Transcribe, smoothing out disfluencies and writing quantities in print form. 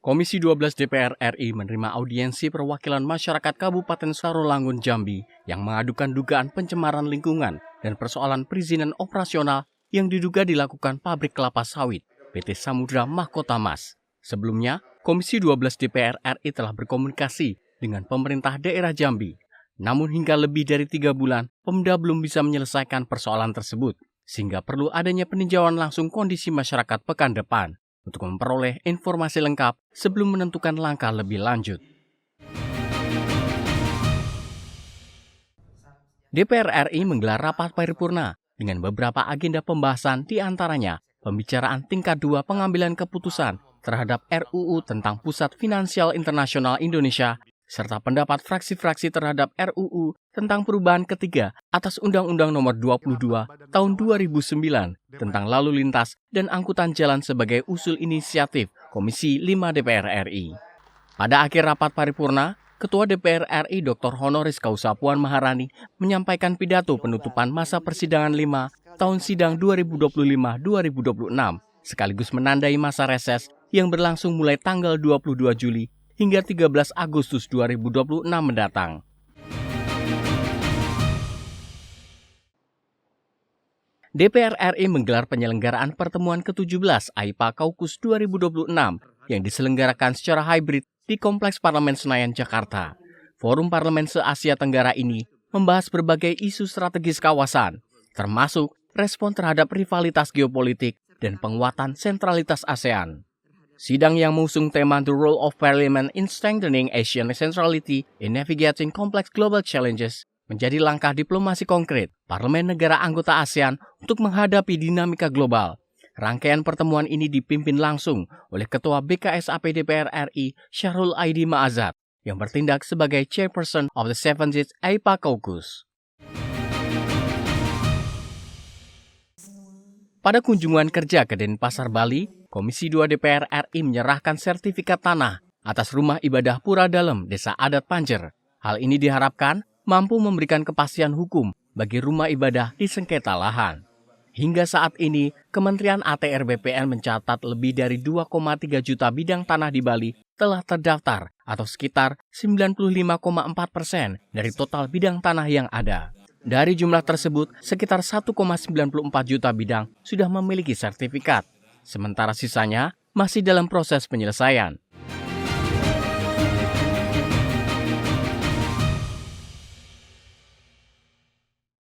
Komisi 12 DPR RI menerima audiensi perwakilan masyarakat Kabupaten Sarolangun, Jambi yang mengadukan dugaan pencemaran lingkungan dan persoalan perizinan operasional yang diduga dilakukan pabrik kelapa sawit PT Samudra Mahkota Mas. Sebelumnya, Komisi 12 DPR RI telah berkomunikasi dengan pemerintah daerah Jambi. Namun hingga lebih dari 3 bulan, Pemda belum bisa menyelesaikan persoalan tersebut, sehingga perlu adanya peninjauan langsung kondisi masyarakat pekan depan untuk memperoleh informasi lengkap sebelum menentukan langkah lebih lanjut. DPR RI menggelar rapat paripurna dengan beberapa agenda pembahasan, di antaranya pembicaraan tingkat 2 pengambilan keputusan terhadap RUU tentang Pusat Finansial Internasional Indonesia, serta pendapat fraksi-fraksi terhadap RUU tentang perubahan ketiga atas Undang-Undang Nomor 22 Tahun 2009 tentang lalu lintas dan angkutan jalan sebagai usul inisiatif Komisi 5 DPR RI. Pada akhir rapat paripurna, Ketua DPR RI Dr. Honoris Causa Puan Maharani menyampaikan pidato penutupan masa persidangan 5 tahun sidang 2025-2026, sekaligus menandai masa reses yang berlangsung mulai tanggal 22 Juli hingga 13 Agustus 2026 mendatang. DPR RI menggelar penyelenggaraan pertemuan ke-17 AIPA Kaukus 2026 yang diselenggarakan secara hybrid di Kompleks Parlemen Senayan, Jakarta. Forum Parlemen se-Asia Tenggara ini membahas berbagai isu strategis kawasan, termasuk respon terhadap rivalitas geopolitik dan penguatan sentralitas ASEAN. Sidang yang mengusung tema The Role of Parliament in Strengthening Asian Centrality in Navigating Complex Global Challenges menjadi langkah diplomasi konkret parlemen negara anggota ASEAN untuk menghadapi dinamika global. Rangkaian pertemuan ini dipimpin langsung oleh Ketua BKSAP DPR RI Syahrul Aidi Ma'azat yang bertindak sebagai Chairperson of the 70th AIPA Caucus. Pada kunjungan kerja ke Denpasar, Bali, Komisi 2 DPR RI menyerahkan sertifikat tanah atas rumah ibadah Pura Dalem, Desa Adat Panjer. Hal ini diharapkan mampu memberikan kepastian hukum bagi rumah ibadah di sengketa lahan. Hingga saat ini, Kementerian ATR BPN mencatat lebih dari 2,3 juta bidang tanah di Bali telah terdaftar atau sekitar 95,4% dari total bidang tanah yang ada. Dari jumlah tersebut, sekitar 1,94 juta bidang sudah memiliki sertifikat, sementara sisanya masih dalam proses penyelesaian.